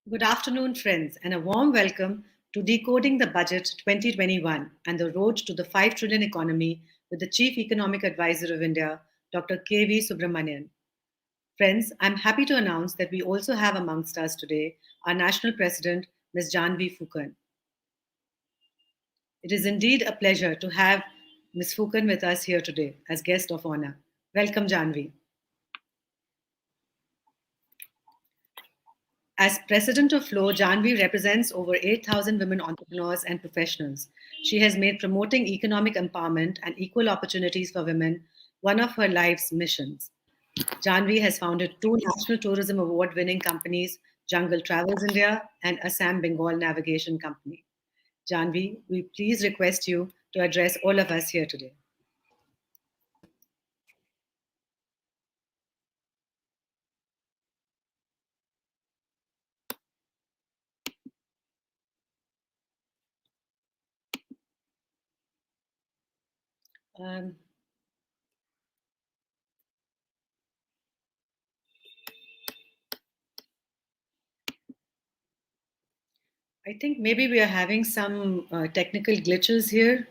Good afternoon, friends, and a warm welcome to Decoding the Budget 2021 and the Road to the 5 Trillion Economy with the Chief Economic Advisor of India, Dr. K.V. Subramanian. Friends, I'm happy to announce that we also have amongst us today our National President, Ms. Janvi Fukan. It is indeed a pleasure to have Ms. Fukan with us here today as guest of honor. Welcome, Janvi. As president of Flow, Janvi represents over 8,000 women entrepreneurs and professionals. She has made promoting economic empowerment and equal opportunities for women one of her life's missions. Janvi has founded two National Tourism Award winning companies, Jungle Travels India and Assam Bengal Navigation Company. Janvi, we please request you to address all of us here today. Um, I think maybe we are having some technical glitches here.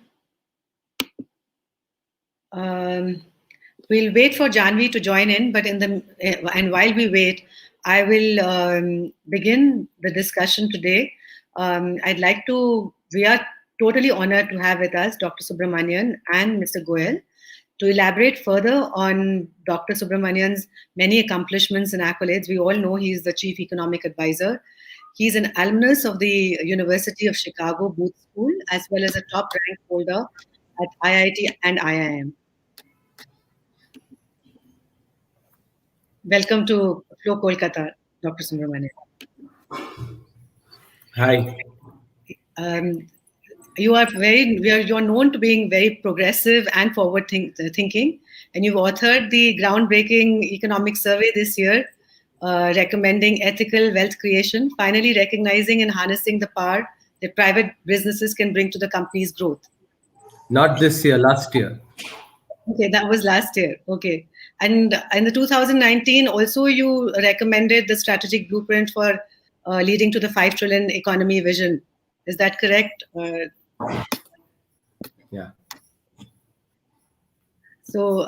We'll wait for Janvi to join in, but and while we wait, I will begin the discussion today. We are totally honored to have with us Dr. Subramanian and Mr. Goyal to elaborate further on Dr. Subramanian's many accomplishments and accolades. We all know he's the Chief Economic Advisor. He's an alumnus of the University of Chicago Booth School, as well as a top rank holder at IIT and IIM. Welcome to Flow Kolkata, Dr. Subramanian. Hi. You're known to being very progressive and forward thinking, and you've authored the groundbreaking economic survey this year, recommending ethical wealth creation, finally recognizing and harnessing the power that private businesses can bring to the company's growth. Not this year, last year. Okay, that was last year. Okay. And in the 2019, also you recommended the strategic blueprint for leading to the 5 trillion economy vision. Is that correct? Yeah. So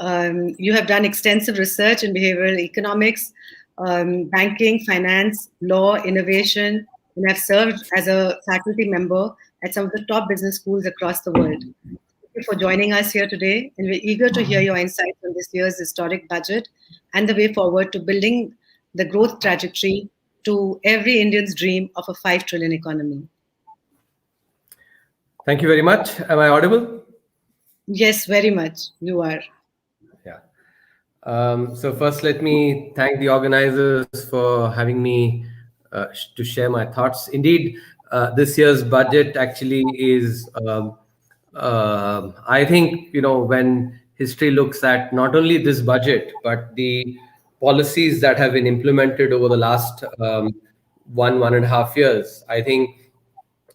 you have done extensive research in behavioral economics, banking, finance, law, innovation, and have served as a faculty member at some of the top business schools across the world. Thank you for joining us here today, and we're eager to hear your insights on this year's historic budget and the way forward to building the growth trajectory to every Indian's dream of a 5 trillion economy. Thank you very much. Am I audible? Yes, very much. You are. Yeah. So first, let me thank the organizers for having me to share my thoughts. Indeed, this year's budget actually is, I think, when history looks at not only this budget, but the policies that have been implemented over the last 1.5 years, I think,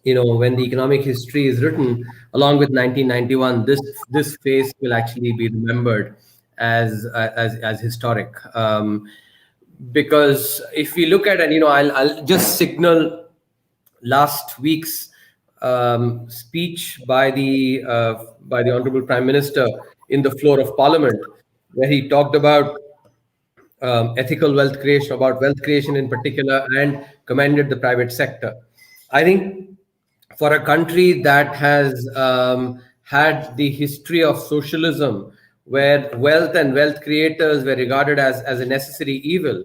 when the economic history is written along with 1991, this phase will actually be remembered as historic, because if we look at it, I'll just signal last week's speech by the Honorable Prime Minister in the floor of Parliament, where he talked about ethical wealth creation, about wealth creation in particular, and commended the private sector. I think for a country that has had the history of socialism, where wealth and wealth creators were regarded as a necessary evil,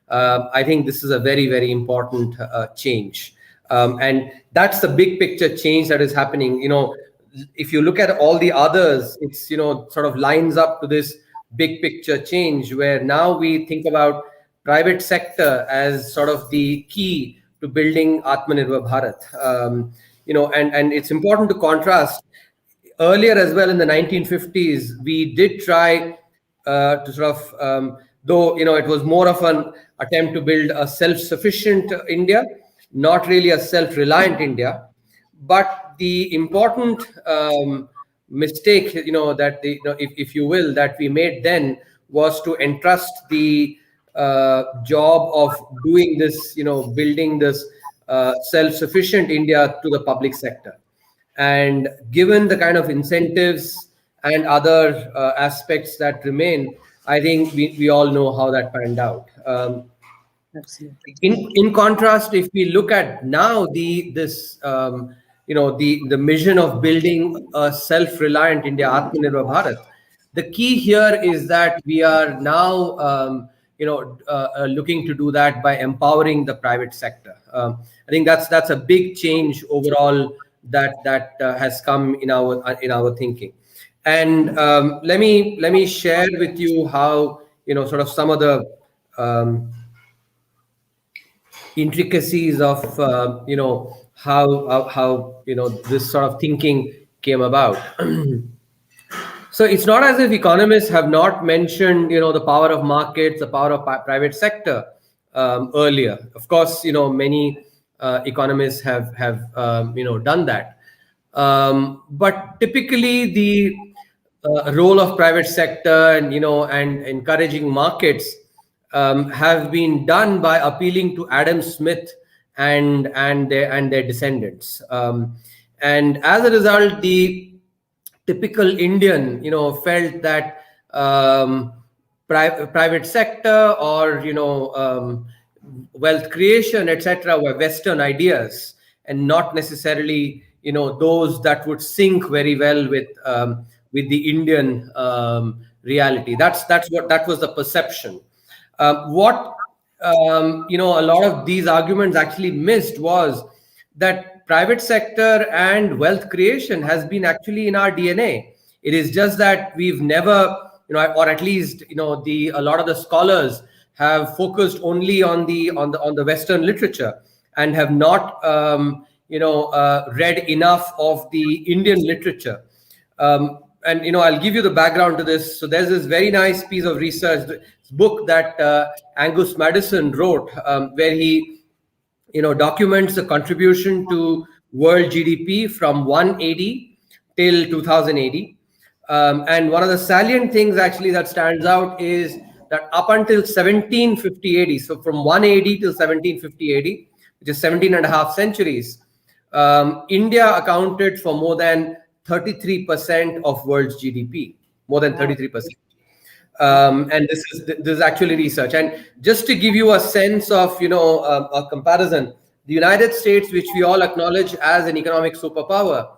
I think this is a very, very important change. And that's the big picture change that is happening. If you look at all the others, it's, sort of lines up to this big picture change, where now we think about private sector as sort of the key to building Atmanirbhar Bharat. And it's important to contrast. Earlier as well in the 1950s, we did try to sort of, though, it was more of an attempt to build a self-sufficient India, not really a self-reliant India. But the important mistake, that if you will, that we made then was to entrust the job of doing this, building this self-sufficient India to the public sector. And given the kind of incentives and other aspects that remain, I think we all know how that panned out. Absolutely. In contrast, if we look at now the mission of building a self-reliant India, Atmanirbhar Bharat, the key here is that we are now looking to do that by empowering the private sector. I think that's a big change overall that has come in our thinking. And let me share with you how sort of some of the intricacies of how this sort of thinking came about. So it's not as if economists have not mentioned the power of markets, the power of private sector earlier. Of course, many economists have done that. But typically the role of private sector and encouraging markets have been done by appealing to Adam Smith and their descendants. And as a result, the typical Indian, felt that private sector or wealth creation, etc., were Western ideas and not necessarily those that would sync very well with the Indian reality. That was the perception. What a lot of these arguments actually missed was that private sector and wealth creation has been actually in our DNA. It is just that we've never, or at least a lot of the scholars have focused only on the Western literature and have not read enough of the Indian literature. And I'll give you the background to this. So there's this very nice piece of research, this book that Angus Maddison wrote, where he documents the contribution to world GDP from 180 till 2080. And one of the salient things actually that stands out is that up until 1750 AD, so from 180 till 1750 AD, which is 17 and a half centuries, India accounted for more than 33% of world's GDP, more than 33%. And this is actually research. And just to give you a sense of a comparison, the United States, which we all acknowledge as an economic superpower,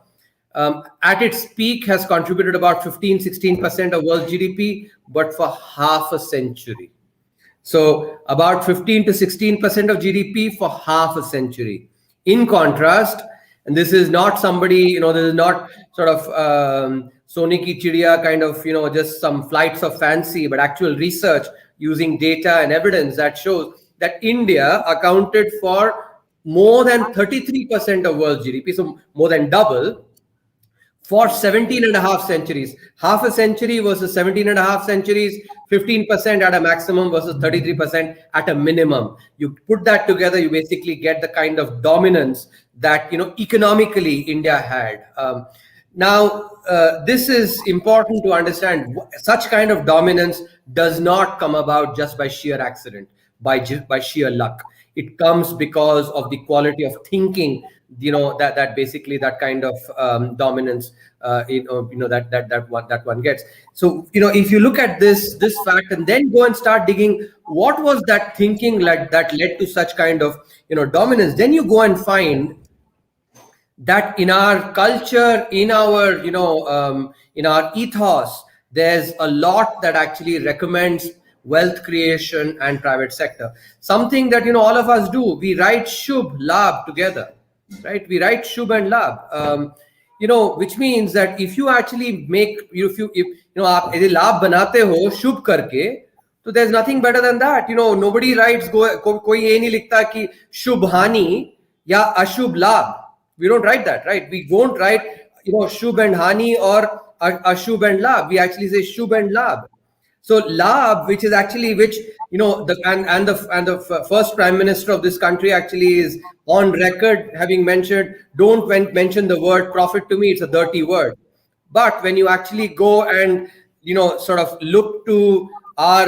at its peak has contributed about 15-16% of world GDP, but for half a century. So about 15 to 16% of GDP for half a century. In contrast, and this is not somebody, this is not sort of Sone ki Chidiya kind of, just some flights of fancy, but actual research using data and evidence that shows that India accounted for more than 33% of world GDP, so more than double, for 17 and a half centuries. Half a century versus 17 and a half centuries, 15% at a maximum versus 33% at a minimum. You put that together, you basically get the kind of dominance that economically India had. Now, this is important to understand. Such kind of dominance does not come about just by sheer accident, by sheer luck. It comes because of the quality of thinking, that basically that kind of dominance, that one gets. So, if you look at this fact and then go and start digging, what was that thinking that led to such kind of, dominance? Then you go and find that in our culture, in our ethos, there's a lot that actually recommends wealth creation and private sector. Something that all of us do. We write Shubh Labh together, right? We write Shubh and Labh, which means that if you actually make, if aap labh banate ho Shubh karke, so there's nothing better than that. Nobody writes koi ye nahi likhta ki Shubh Hani ya Ashubh Labh. We don't write that, right? We won't write, Shubh and Hani or Ashubh and Labh. We actually say Shubh and Labh. So Labh, which is actually the first Prime Minister of this country actually is on record having mentioned, don't mention the word profit to me, it's a dirty word. But when you actually go and sort of look to our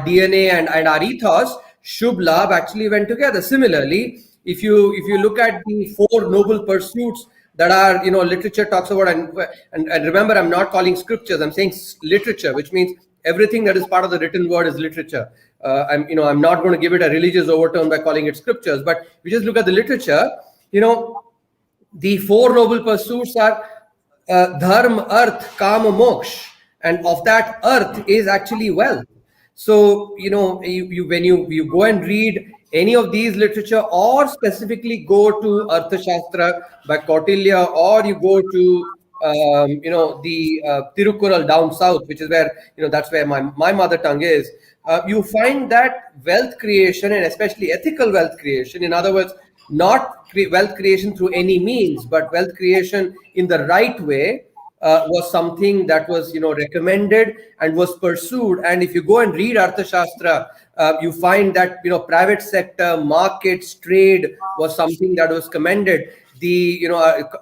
DNA and our ethos, Shubh Labh actually went together. Similarly, if you look at the four noble pursuits that are literature talks about, and remember, I'm not calling scriptures, I'm saying literature, which means everything that is part of the written word is literature. I'm not going to give it a religious overtone by calling it scriptures, but we just look at the literature. The four noble pursuits are dharma, arth, kama, moksha, and of that earth is actually wealth. So when you go and read any of these literature, or specifically go to Arthashastra by Kautilya, or you go to the Tirukural down south, which is where that's where my mother tongue is. You find that wealth creation, and especially ethical wealth creation, in other words, not wealth creation through any means, but wealth creation in the right way, was something that was recommended and was pursued. And if you go and read Arthashastra, you find that private sector, markets, trade was something that was commended. The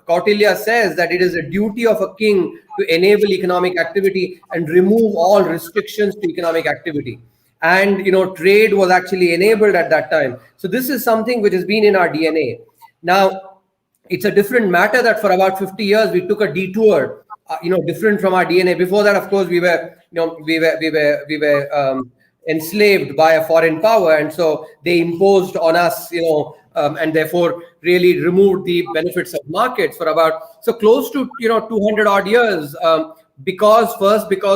Kautilya says that it is a duty of a king to enable economic activity and remove all restrictions to economic activity. And trade was actually enabled at that time. So this is something which has been in our DNA. Now, it's a different matter that for about 50 years we took a detour, different from our DNA. Before that, of course, we were enslaved by a foreign power, and so they imposed on us, and therefore really removed the benefits of markets for about close to 200 odd years, because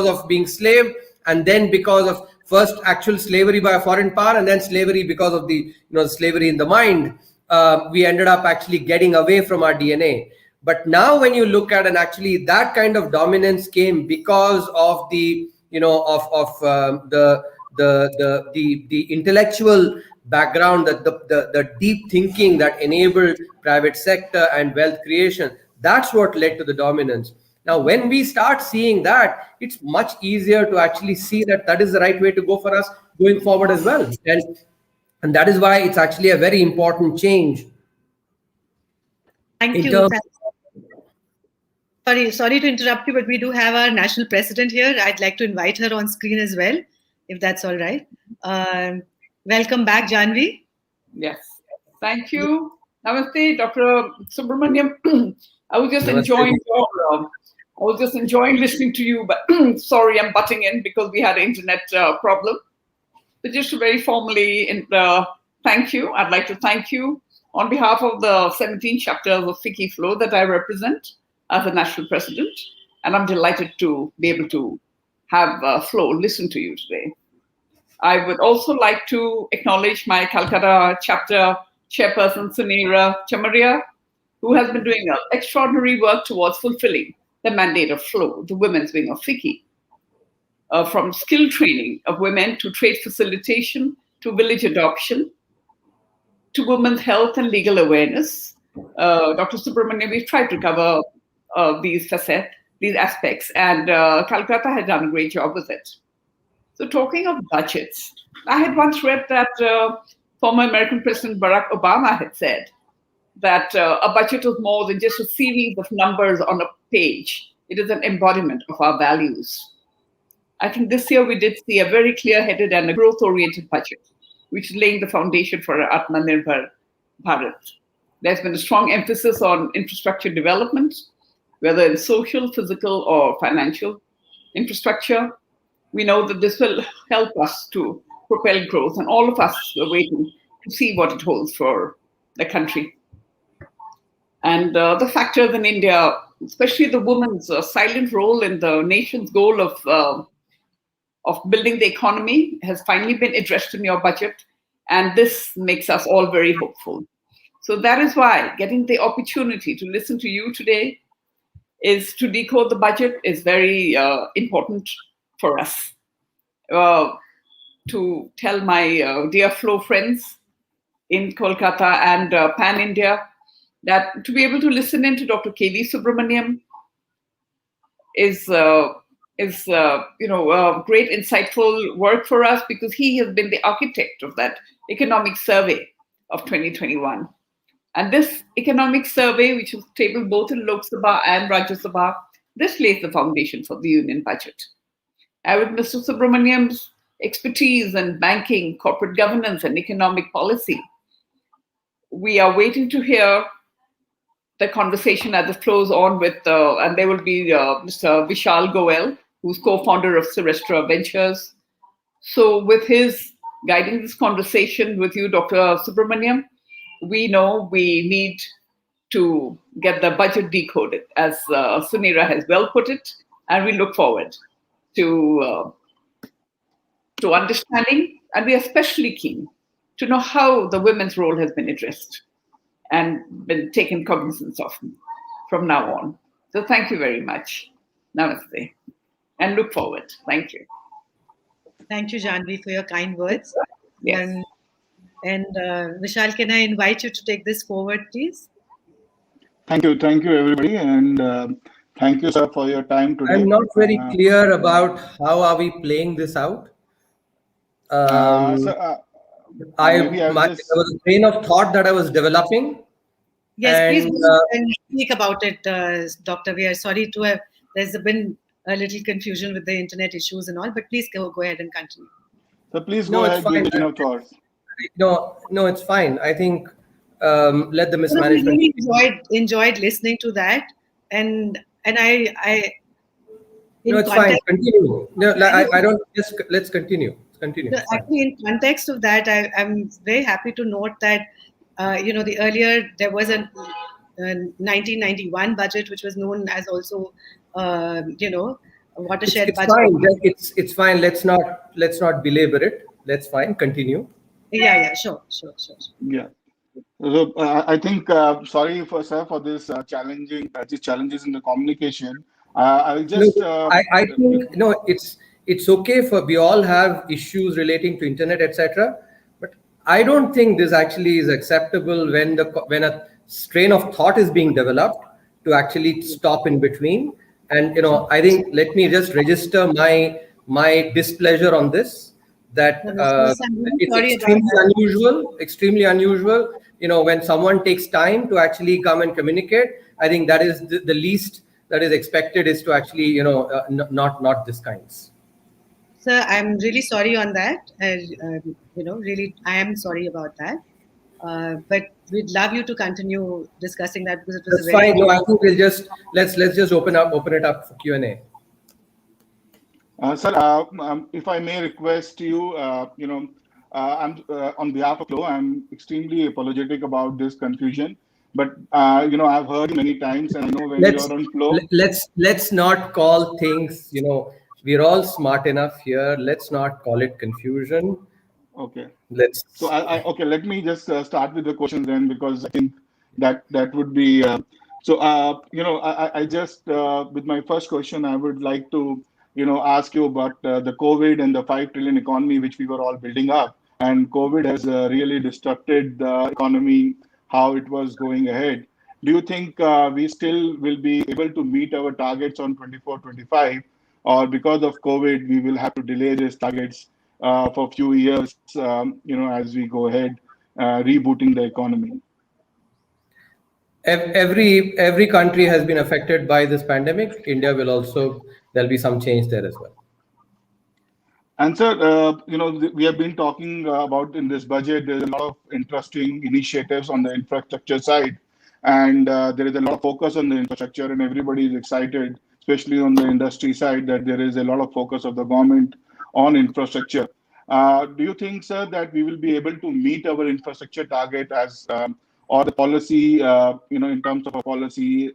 of being slave, and then because of first actual slavery by a foreign power, and then slavery because of the slavery in the mind. We ended up actually getting away from our DNA. But now when you look at, and actually that kind of dominance came because of the the intellectual background, that the deep thinking that enabled private sector and wealth creation. That's what led to the dominance. Now, when we start seeing that, it's much easier to actually see that is the right way to go for us going forward as well. And that is why it's actually a very important change. Thank you. Sorry to interrupt you, but we do have our national president here. I'd like to invite her on screen as well, if that's all right. Welcome back, Janvi. Yes, thank you. Namaste, Dr. Subramaniam. I was just enjoying listening to you, but sorry, I'm butting in because we had an internet problem. But just to very formally thank you. I'd like to thank you on behalf of the 17 chapters of FICCI Flow that I represent as a national president. And I'm delighted to be able to have Flow listen to you today. I would also like to acknowledge my Calcutta chapter chairperson, Sunira Chamaria, who has been doing extraordinary work towards fulfilling the mandate of Flow, the women's wing of FICCI. From skill training of women to trade facilitation to village adoption to women's health and legal awareness. Dr. Subramaniam, we've tried to cover these aspects, and Calcutta has done a great job with it. So talking of budgets, I had once read that former American President Barack Obama had said that a budget is more than just a series of numbers on a page. It is an embodiment of our values. I think this year we did see a very clear-headed and a growth-oriented budget, which is laying the foundation for Atmanirbhar Bharat. There's been a strong emphasis on infrastructure development, whether in social, physical, or financial infrastructure. We know that this will help us to propel growth, and all of us are waiting to see what it holds for the country. And the factors in India, especially the woman's silent role in the nation's goal of building the economy, has finally been addressed in your budget. And this makes us all very hopeful. So that is why getting the opportunity to listen to you today is to decode the budget is very important for us. To tell my dear Flow friends in Kolkata and Pan-India that to be able to listen in to Dr. K.V. Subramaniam is great insightful work for us, because he has been the architect of that economic survey of 2021. And this economic survey, which was tabled both in Lok Sabha and Rajya Sabha, this lays the foundation for the union budget. And with Mr. Subramaniam's expertise in banking, corporate governance, and economic policy, we are waiting to hear the conversation as it flows on with, and there will be Mr. Vishal Goel, who's co-founder of Celestra Ventures. So with his guiding this conversation with you, Dr. Subramaniam, we know we need to get the budget decoded, as Sunira has well put it, and we look forward to understanding, and we are especially keen to know how the women's role has been addressed and been taken cognizance of from now on. So thank you very much. Namaste. And look forward. Thank you. Thank you, Janvi, for your kind words. Yes. And Vishal, can I invite you to take this forward, please? Thank you, everybody, and thank you, sir, for your time today. I'm not very clear about how are we playing this out. There was a train of thought that I was developing. Yes, please speak about it, Doctor. We are sorry to have. There's been a little confusion with the internet issues and all, but please go ahead and continue. So please go ahead with the train of thought. No, it's fine. I think let the mismanagement. I really enjoyed listening to that, and I. No, it's fine. Continue. No, I don't. Just let's continue. Continue. So actually, in context of that, I'm very happy to note that the earlier there was a 1991 budget, which was known as also a watershed it's budget. Fine. It's fine. Let's not belabor it. Let's fine. Continue. Yeah. Sure. Yeah. So I think sorry for this challenges in the communication. I'll just. I think it's okay for we all have issues relating to internet, etc. But I don't think this actually is acceptable when a strain of thought is being developed to actually stop in between. And I think let me just register my displeasure on this. That it's extremely unusual. When someone takes time to actually come and communicate, I think that is the least that is expected is to actually not this kinds. Sir, I'm really sorry on that. Really, I am sorry about that. But we'd love you to continue discussing that because it was That's fine. No, I think we'll just let's just open it up for Q&A. Sir, if I may request you, I'm on behalf of Flo, I'm extremely apologetic about this confusion. But I've heard you many times, and I know when you're on Flo. Let's not call things. We're all smart enough here. Let's not call it confusion. Okay. So let me just start with the questions then, because I think that would be. I just with my first question, I would like to ask you about the COVID and the 5 trillion economy which we were all building up, and COVID has really disrupted the economy, how it was going ahead. Do you think we still will be able to meet our targets on 24-25? Or because of COVID, we will have to delay these targets for a few years, as we go ahead, rebooting the economy? Every country has been affected by this pandemic. India will also, there'll be some change there as well. And sir, we have been talking about in this budget, there's a lot of interesting initiatives on the infrastructure side. And there is a lot of focus on the infrastructure, and everybody is excited, especially on the industry side, that there is a lot of focus of the government on infrastructure. Do you think, sir, that we will be able to meet our infrastructure target or the policy, in terms of a policy,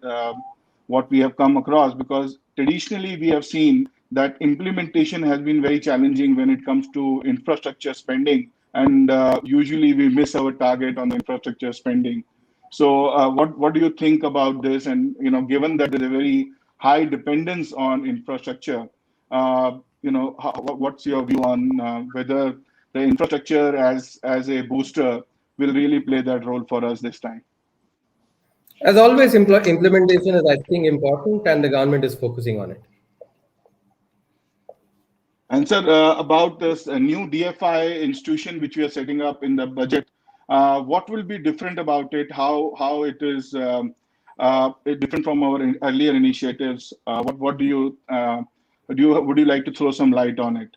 what we have come across? Because traditionally we have seen that implementation has been very challenging when it comes to infrastructure spending, and usually we miss our target on the infrastructure spending. So what do you think about this? And given that there's a very high dependence on infrastructure, what's your view on whether the infrastructure as a booster will really play that role for us this time? As always, implementation is, I think, important, and the government is focusing on it. And sir, about this new DFI institution which we are setting up in the budget, what will be different about it? How it is different from our earlier initiatives? What do you Would you like to throw some light on it?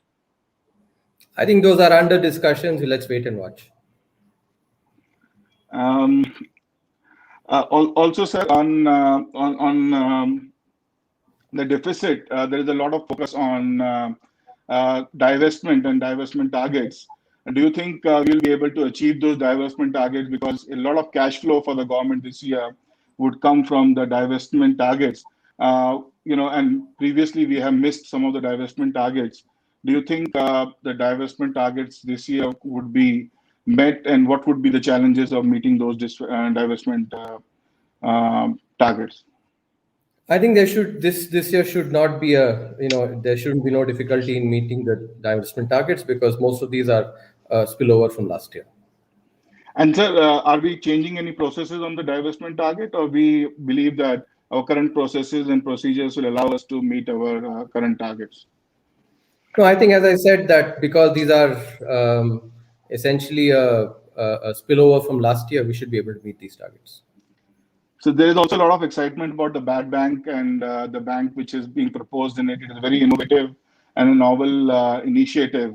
I think those are under discussions. Let's wait and watch. Also, sir, on the deficit, there is a lot of focus on divestment and divestment targets. Do you think we'll be able to achieve those divestment targets? Because a lot of cash flow for the government this year would come from the divestment targets. And previously we have missed some of the divestment targets. Do you think the divestment targets this year would be met, and what would be the challenges of meeting those divestment targets? I think this year should not be there shouldn't be no difficulty in meeting the divestment targets, because most of these are spillover from last year. And sir, are we changing any processes on the divestment target, or we believe that our current processes and procedures will allow us to meet our current targets? No, I think, as I said, that because these are essentially a spillover from last year, we should be able to meet these targets. So there is also a lot of excitement about the bad bank, and the bank which is being proposed in it. It is very innovative and a novel initiative.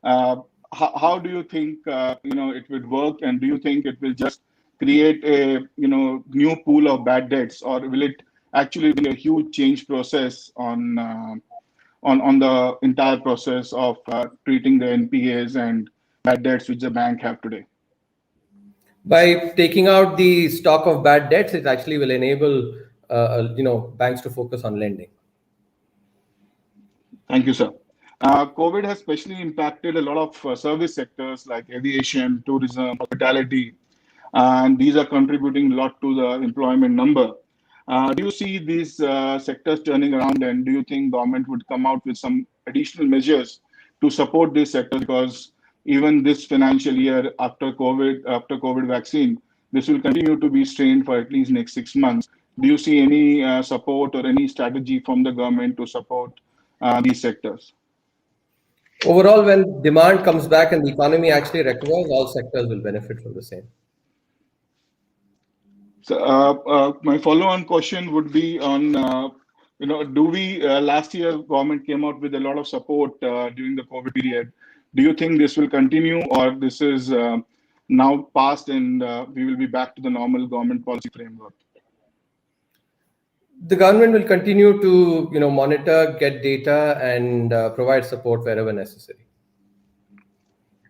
How do you think it would work, and do you think it will just create a new pool of bad debts, or will it actually be a huge change process on the entire process of treating the NPAs and bad debts which the bank have today? By taking out the stock of bad debts, it actually will enable banks to focus on lending. Thank you, sir. COVID has especially impacted a lot of service sectors like aviation, tourism, hospitality, and these are contributing a lot to the employment number. Do you see these sectors turning around, and do you think government would come out with some additional measures to support this sector? Because even this financial year, after COVID vaccine, this will continue to be strained for at least next 6 months. Do you see any support or any strategy from the government to support these sectors? Overall, when demand comes back and the economy actually recovers, all sectors will benefit from the same. So my follow-on question would be on, do we, last year government came out with a lot of support during the COVID period. Do you think this will continue, or this is now past and we will be back to the normal government policy framework? The government will continue to monitor, get data, and provide support wherever necessary.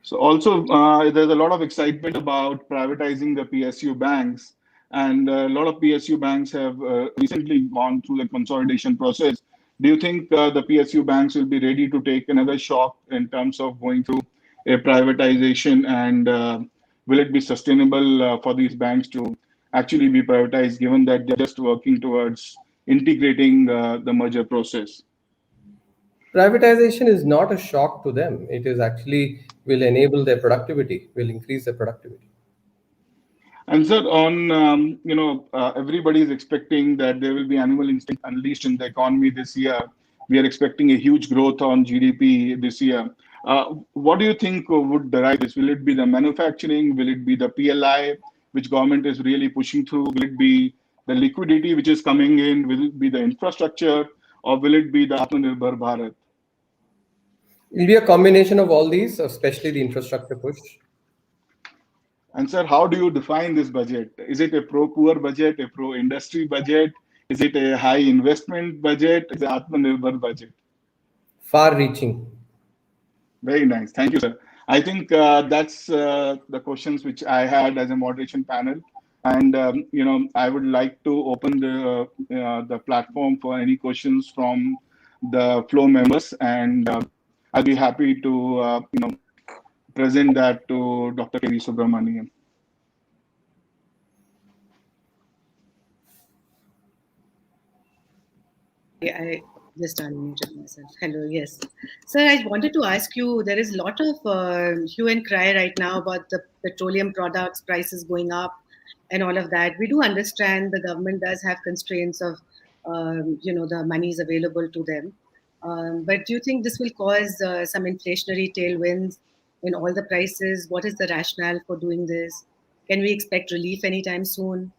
So also there's a lot of excitement about privatizing the PSU banks, and a lot of PSU banks have recently gone through the consolidation process. Do you think the PSU banks will be ready to take another shock in terms of going through a privatization, and will it be sustainable for these banks to actually be privatized, given that they're just working towards integrating the merger process? Privatization is not a shock to them. It is actually will enable their productivity, will increase their productivity. And sir, on everybody is expecting that there will be animal instinct unleashed in the economy this year. We are expecting a huge growth on GDP this year. What do you think would derive this? Will it be the manufacturing? Will it be the PLI, which government is really pushing through? Will it be the liquidity which is coming in? Will it be the infrastructure, or will it be the Atmanirbhar Bharat? It will be a combination of all these, especially the infrastructure push. And sir, how do you define this budget? Is it a pro-poor budget, a pro-industry budget? Is it a high investment budget? Is it an Atmanirbhar budget? Far-reaching. Very nice. Thank you, sir. I think that's the questions which I had as a moderation panel. And, I would like to open the platform for any questions from the floor members. And I'll be happy to, present that to Dr. K.V. Subramanian. I just unmuted myself. Hello, yes. Sir, I wanted to ask you, there is a lot of hue and cry right now about the petroleum products, prices going up and all of that. We do understand the government does have constraints of, the monies available to them. But do you think this will cause some inflationary tailwinds in all the prices? What is the rationale for doing this? Can we expect relief anytime soon?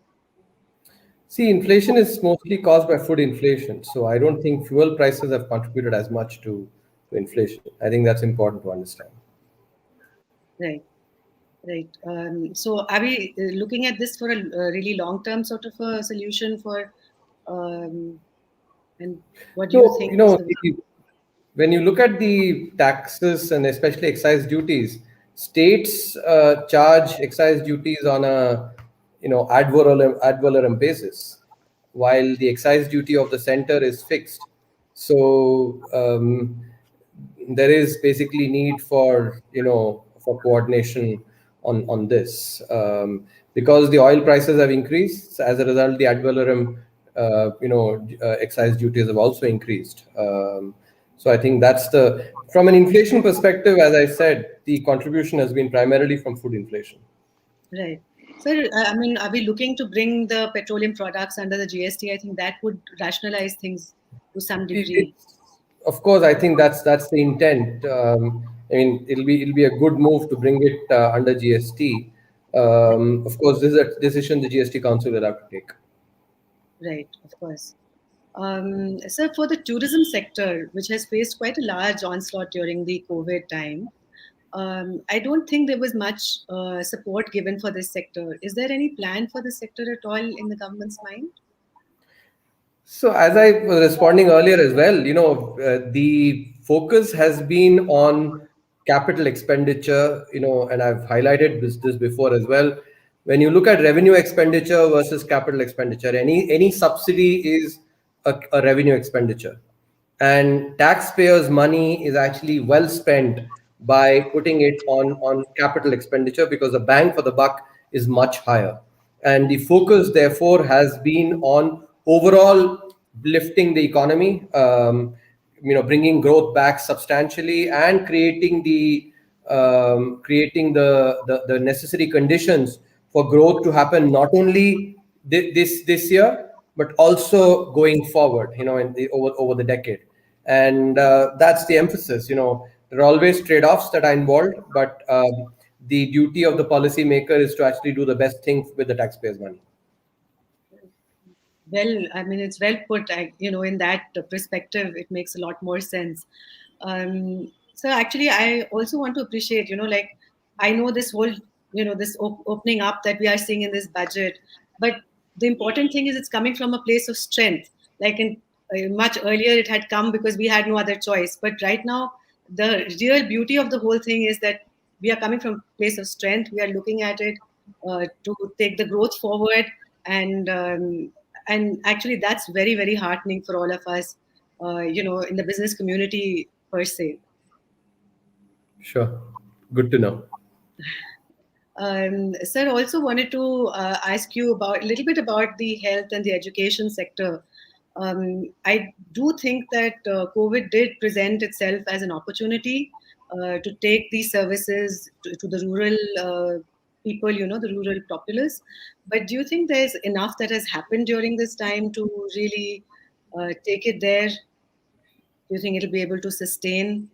See, inflation is mostly caused by food inflation. So I don't think fuel prices have contributed as much to inflation. I think that's important to understand. Right. Right. So are we looking at this for a really long-term sort of a solution for, um, and what do you No, think is the way? when you look at the taxes and especially excise duties, states charge excise duties on a ad valorem basis, while the excise duty of the center is fixed. So there is basically need for for coordination on this, because the oil prices have increased. As a result, the ad valorem excise duties have also increased. So I think that's the from an inflation perspective, as I said, the contribution has been primarily from food inflation. Right. Sir, I mean, are we looking to bring the petroleum products under the GST? I think that would rationalize things to some degree. Of course, I think that's the intent. I mean, it'll be a good move to bring it under GST. Of course, this is a decision the GST Council will have to take. Right, of course. Sir, for the tourism sector, which has faced quite a large onslaught during the COVID time, I don't think there was much support given for this sector. Is there any plan for this sector at all in the government's mind? So, as I was responding earlier as well, the focus has been on capital expenditure, and I've highlighted this before as well. When you look at revenue expenditure versus capital expenditure, any subsidy is a revenue expenditure, and taxpayers' money is actually well spent by putting it on capital expenditure, because the bang for the buck is much higher. And the focus therefore has been on overall lifting the economy, bringing growth back substantially, and creating the necessary conditions for growth to happen, not only this year but also going forward, in the over the decade. And that's the emphasis. There are always trade-offs that are involved, but the duty of the policymaker is to actually do the best thing with the taxpayers' money. Well, I mean, it's well put. In that perspective, it makes a lot more sense. So actually, I also want to appreciate, like, I know this whole, this opening up that we are seeing in this budget, but the important thing is it's coming from a place of strength. Like in much earlier, it had come because we had no other choice. But right now, the real beauty of the whole thing is that we are coming from a place of strength. We are looking at it to take the growth forward, and actually that's very, very heartening for all of us, in the business community per se. Sure. Good to know. Sir, also wanted to ask you about a little bit about the health and the education sector. I do think that COVID did present itself as an opportunity to take these services to the rural people, the rural populace. But do you think there's enough that has happened during this time to really take it there? Do you think it'll be able to sustain?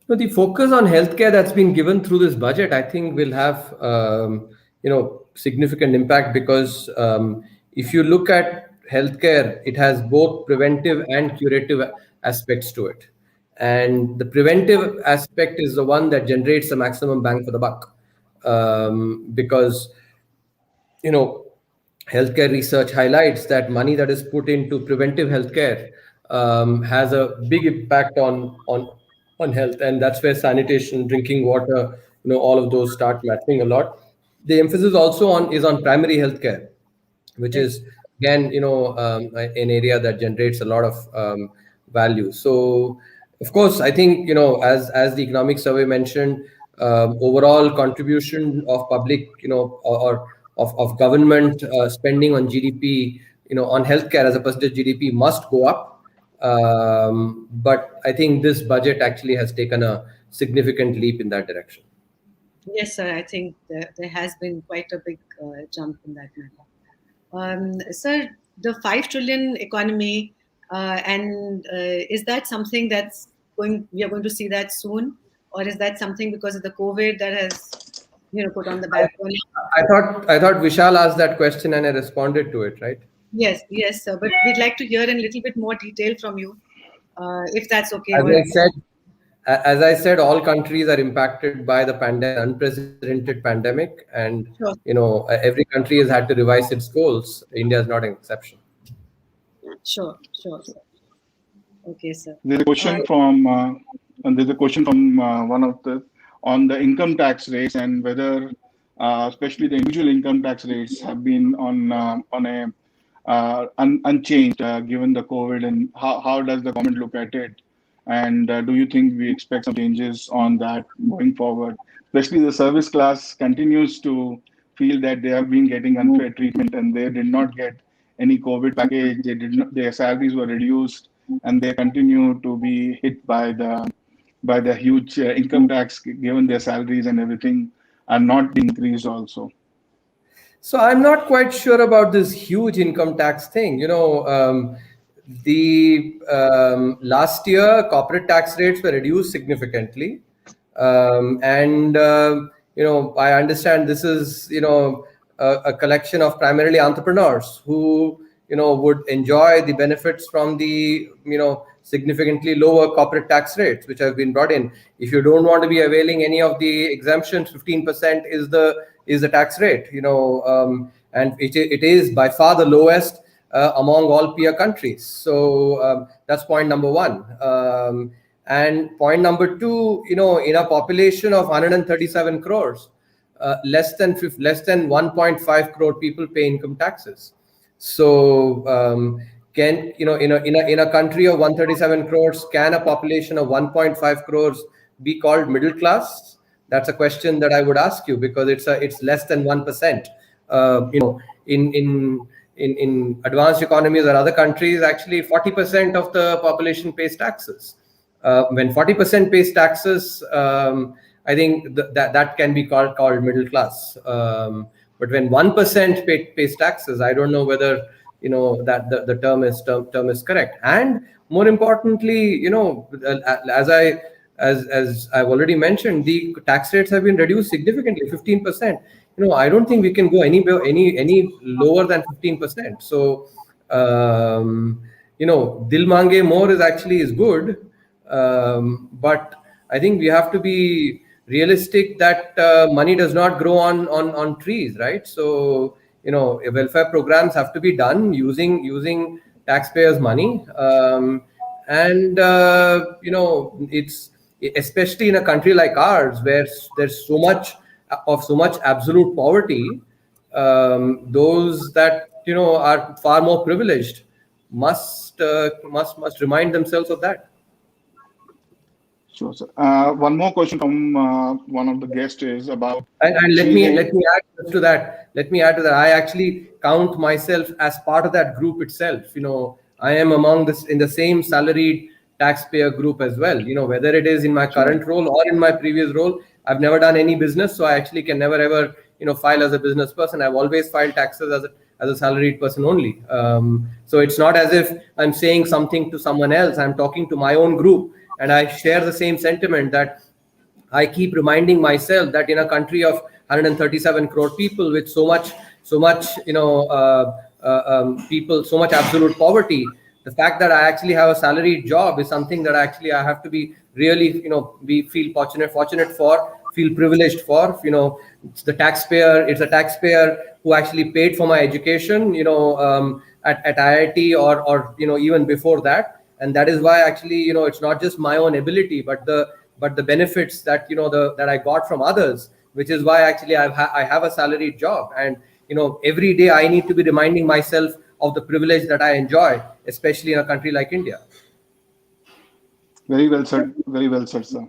So the focus on healthcare that's been given through this budget, I think, will have significant impact, because if you look at healthcare, it has both preventive and curative aspects to it, and the preventive aspect is the one that generates the maximum bang for the buck, because healthcare research highlights that money that is put into preventive healthcare has a big impact on health, and that's where sanitation, drinking water, all of those start mattering a lot. The emphasis also is on primary healthcare, which is again an area that generates a lot of value. So of course, I think, as the economic survey mentioned, overall contribution of public, or of government spending on GDP, on healthcare as a percentage of GDP must go up. But I think this budget actually has taken a significant leap in that direction. Yes, sir. I think there has been quite a big jump in that matter. Sir, the 5 trillion economy, and is that something we are going to see that soon? Or is that something because of the COVID that has put on the back burner. I thought Vishal asked that question and I responded to it, right? Yes, sir. But we'd like to hear in a little bit more detail from you, if that's okay. As I said, all countries are impacted by the unprecedented pandemic, and Sure. every country has had to revise its goals. India is not an exception. Sure. Okay, sir. There's a question from one of the on the income tax rates and whether, especially the individual income tax rates, have been on a unchanged given the COVID, and how does the government look at it? And do you think we expect some changes on that going forward? Especially the service class continues to feel that they have been getting unfair treatment and they did not get any COVID package. They did not, their salaries were reduced, and they continue to be hit by the huge income tax, given their salaries and everything are not being increased also. So I'm not quite sure about this huge income tax thing. The last year corporate tax rates were reduced significantly, and I understand this is a collection of primarily entrepreneurs who would enjoy the benefits from the significantly lower corporate tax rates which have been brought in. If you don't want to be availing any of the exemptions, 15% is the tax rate, and it is by far the lowest among all peer countries. So that's point number one. And point number two, in a population of 137 crores, less than 1.5 crore people pay income taxes. So in a country of 137 crores, can a population of 1.5 crores be called middle class? That's a question that I would ask you, because it's less than 1%. In advanced economies or other countries, actually 40% of the population pays taxes. When 40% pays taxes, I think that can be called middle class. But when 1% pays taxes, I don't know whether that the term is correct. And more importantly, as I've already mentioned, the tax rates have been reduced significantly, 15%. I don't think we can go any lower than 15%. So dil mange more is good, but I think we have to be realistic that money does not grow on trees, right? So welfare programs have to be done using taxpayers' money, and it's especially in a country like ours where there's so much absolute poverty. Those that are far more privileged must remind themselves of that. Sure, sir. One more question from one of the guests is about. And let me add to that. I actually count myself as part of that group itself. I am among this in the same salaried taxpayer group as well. Whether it is in my current role or in my previous role, I've never done any business, so I actually can never ever file as a business person. I've always filed taxes as a salaried person only. So it's not as if I'm saying something to someone else. I'm talking to my own group. And I share the same sentiment that I keep reminding myself that in a country of 137 crore people with so much people, so much absolute poverty, the fact that I actually have a salaried job is something that actually I have to be really, feel fortunate for, feel privileged for. It's a taxpayer who actually paid for my education, at IIT or even before that. And that is why actually, it's not just my own ability, but the benefits that, that I got from others, which is why actually I have a salaried job. And, every day I need to be reminding myself of the privilege that I enjoy, especially in a country like India. Very well said. Very well said, sir.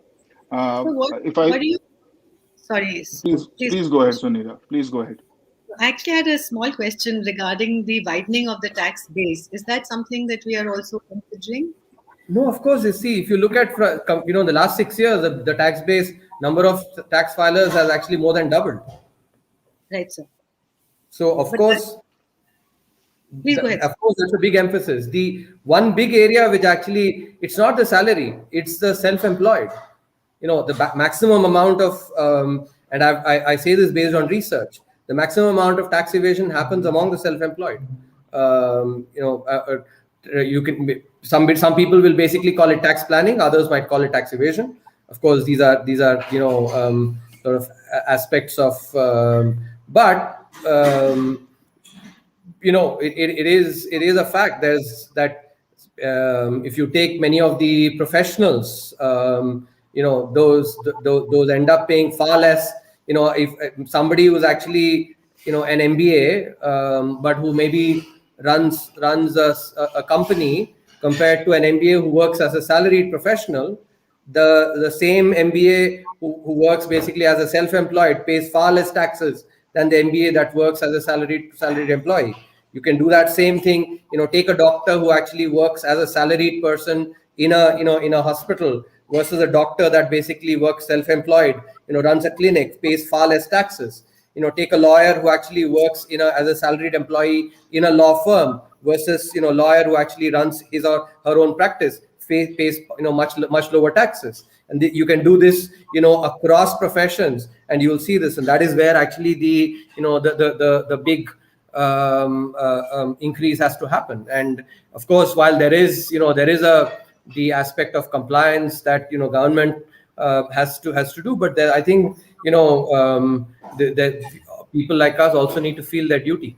Please go ahead, Sunita. Please go ahead. I actually had a small question regarding the widening of the tax base. Is that something that we are also considering? No, of course. You see, if you look at the last 6 years, the tax base number of tax filers has actually more than doubled. Right, sir. So of course, please go ahead. Of course, that's a big emphasis. The one big area which actually it's not the salary, it's the self-employed. The maximum amount of and I say this based on research, the maximum amount of tax evasion happens among the self-employed. You can some people will basically call it tax planning, others might call it tax evasion. Of course, these are sort of aspects of, but it is a fact. There's that if you take many of the professionals, those end up paying far less. If somebody who's actually an MBA, but who maybe runs a company, compared to an MBA who works as a salaried professional, the same MBA who works basically as a self-employed pays far less taxes than the MBA that works as a salaried employee. You can do that same thing. Take a doctor who actually works as a salaried person in a hospital versus a doctor that basically works self-employed, runs a clinic, pays far less taxes. Take a lawyer who actually works as a salaried employee in a law firm versus lawyer who actually runs his or her own practice, pays much lower taxes. And you can do this across professions, and you will see this, and that is where actually the big increase has to happen. And of course, while there is the aspect of compliance that government has to do, but I think the people like us also need to feel their duty.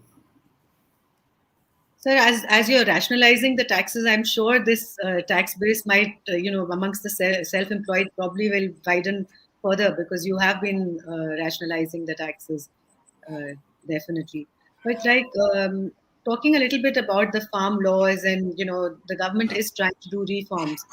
Sir, as you're rationalizing the taxes, I'm sure this tax base might, amongst the self-employed probably will widen further, because you have been rationalizing the taxes, definitely. But talking a little bit about the farm laws, and the government is trying to do reforms,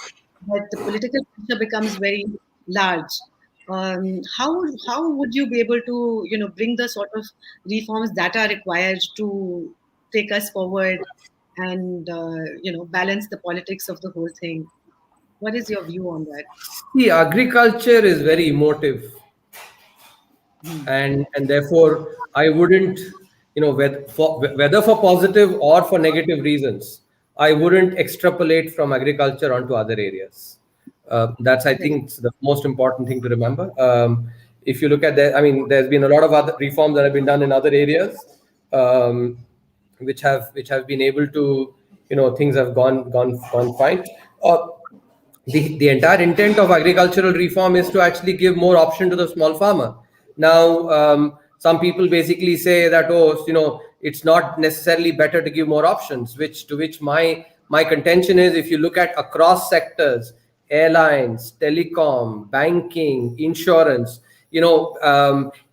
but the political picture becomes very large. How would you be able to bring the sort of reforms that are required to take us forward and balance the politics of the whole thing? What is your view on that? See, agriculture is very emotive, and therefore I wouldn't, whether for positive or for negative reasons, I wouldn't extrapolate from agriculture onto other areas. That's, I think, the most important thing to remember. If you look at there's been a lot of other reforms that have been done in other areas, which have been able to, things have gone fine. The entire intent of agricultural reform is to actually give more option to the small farmer. Now, some people basically say that, it's not necessarily better to give more options, to which my contention is, if you look at across sectors, airlines, telecom, banking, insurance,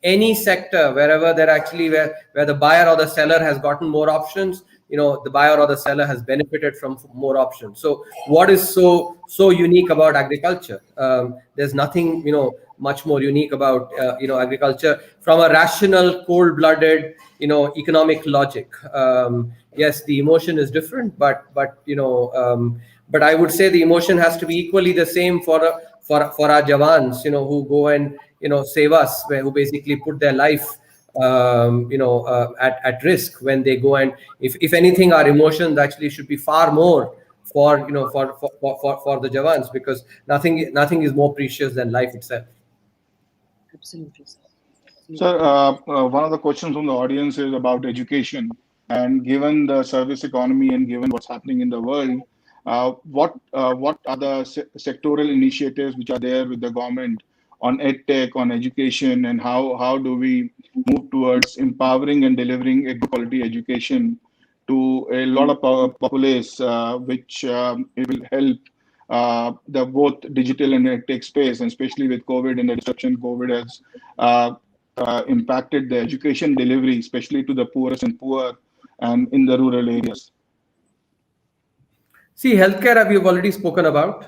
any sector wherever they're actually where the buyer or the seller has gotten more options, the buyer or the seller has benefited from more options. So what is so unique about agriculture? There's nothing much more unique about agriculture from a rational, cold-blooded economic logic. Yes, the emotion is different, but I would say the emotion has to be equally the same for our jawans, who go and save us, who basically put their life at risk when they go. And if anything, our emotions actually should be far more for the jawans, because nothing is more precious than life itself. Absolutely. So one of the questions from the audience is about education, and given the service economy and given what's happening in the world, what are the sectoral initiatives which are there with the government on EdTech, on education, and how do we move towards empowering and delivering a good quality education to a lot of populace, which it will help the both digital and EdTech space, and especially with COVID and the disruption COVID has impacted the education delivery, especially to the poorest and poor and in the rural areas. See, healthcare we've already spoken about.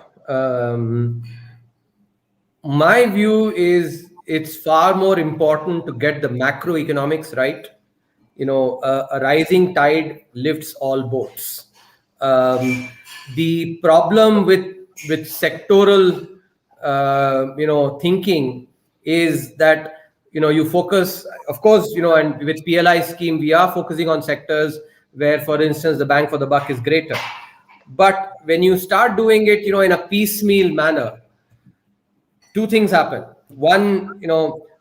My view is it's far more important to get the macroeconomics right. A rising tide lifts all boats. The problem with sectoral, thinking is that, you focus, of course, and with PLI scheme, we are focusing on sectors where, for instance, the bang for the buck is greater. But when you start doing it, in a piecemeal manner, two things happen. One,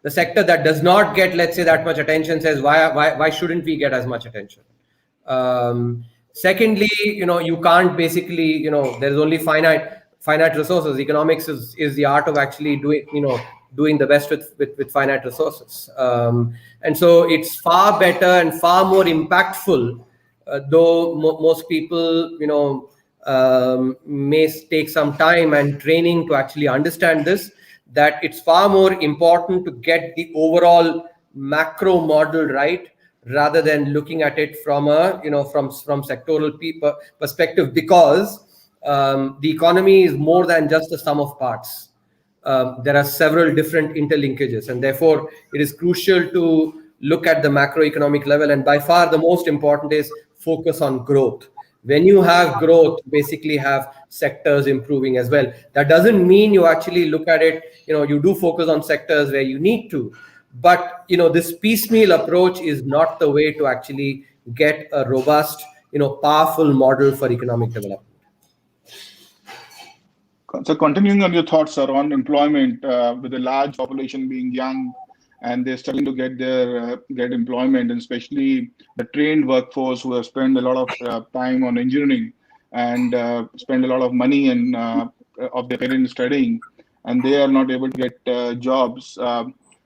The sector that does not get, let's say, that much attention says, why shouldn't we get as much attention? Secondly, you can't basically, there's only finite resources. Economics is the art of actually doing the best with finite resources. And so it's far better and far more impactful, though most people, may take some time and training to actually understand this, that it's far more important to get the overall macro model right, rather than looking at it from a from sectoral perspective, because the economy is more than just the sum of parts. There are several different interlinkages, and therefore it is crucial to look at the macroeconomic level. And by far the most important is focus on growth. When you have growth, you basically have sectors improving as well. That doesn't mean you actually look at it, you do focus on sectors where you need to, but this piecemeal approach is not the way to actually get a robust, powerful model for economic development. So continuing on your thoughts, sir, on employment, with a large population being young and they're struggling to get employment, and especially the trained workforce who have spent a lot of time on engineering and spend a lot of money and of their parents studying, and they are not able to get jobs.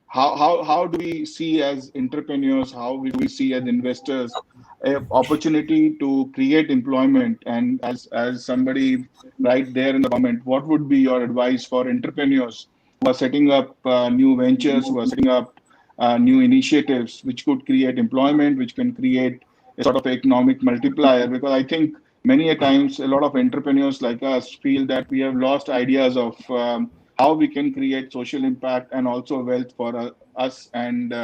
How do we see as entrepreneurs, how do we see as investors an opportunity to create employment? And as somebody right there in the government, what would be your advice for entrepreneurs who are setting up new ventures, who are setting up new initiatives which could create employment, which can create a sort of economic multiplier? Because I think many a times a lot of entrepreneurs like us feel that we have lost ideas of how we can create social impact and also wealth for us, and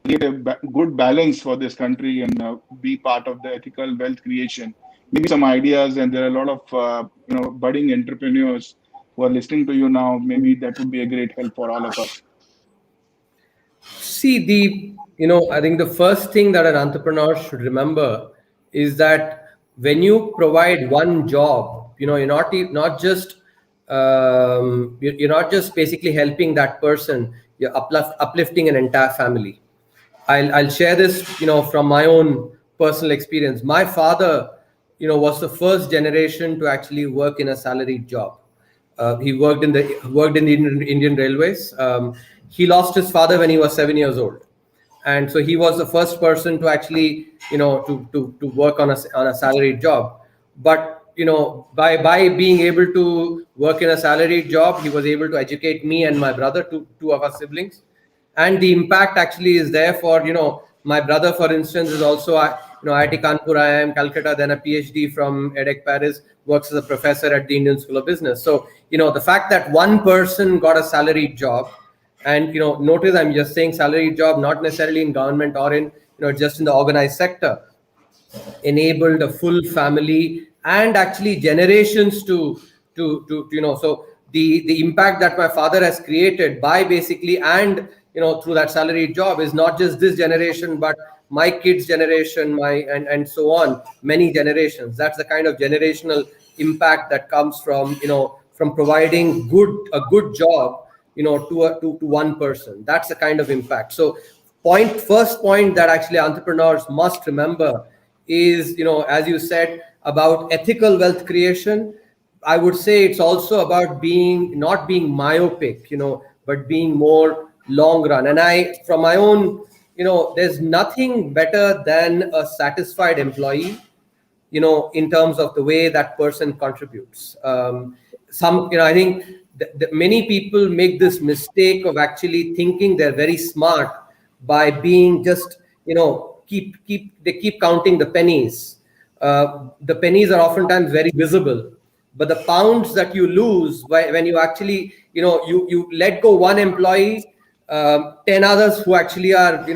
create a good balance for this country, and be part of the ethical wealth creation. Maybe some ideas, and there are a lot of budding entrepreneurs who are listening to you now. Maybe that would be a great help for all of us. See, I think the first thing that an entrepreneur should remember is that when you provide one job, you're not just basically helping that person, you're uplifting an entire family. I'll share this, from my own personal experience. My father, was the first generation to actually work in a salaried job. He worked in the Indian Railways. He lost his father when he was 7 years old, and so he was the first person to actually, to work on a salaried job. But by being able to work in a salaried job, he was able to educate me and my brother, two of our siblings. And the impact actually is there for, my brother, for instance, is also, IIT Kanpur, IIM Calcutta, then a PhD from EDEC Paris, works as a professor at the Indian School of Business. So, the fact that one person got a salaried job, and, notice I'm just saying salaried job, not necessarily in government or in, just in the organized sector, enabled a full family and actually generations to so the impact that my father has created by basically, and through that salaried job, is not just this generation, but my kids' generation, and so on, many generations. That's the kind of generational impact that comes from from providing a good job to one person. That's the kind of impact. So first point that actually entrepreneurs must remember is, as you said, about ethical wealth creation. I would say it's also about not being myopic, but being more long run. And from my own, there's nothing better than a satisfied employee, in terms of the way that person contributes. I think that many people make this mistake of actually thinking they're very smart by being just, they keep counting the pennies. The pennies are oftentimes very visible, but the pounds that you lose when you actually, you let go one employee, 10 others who actually are,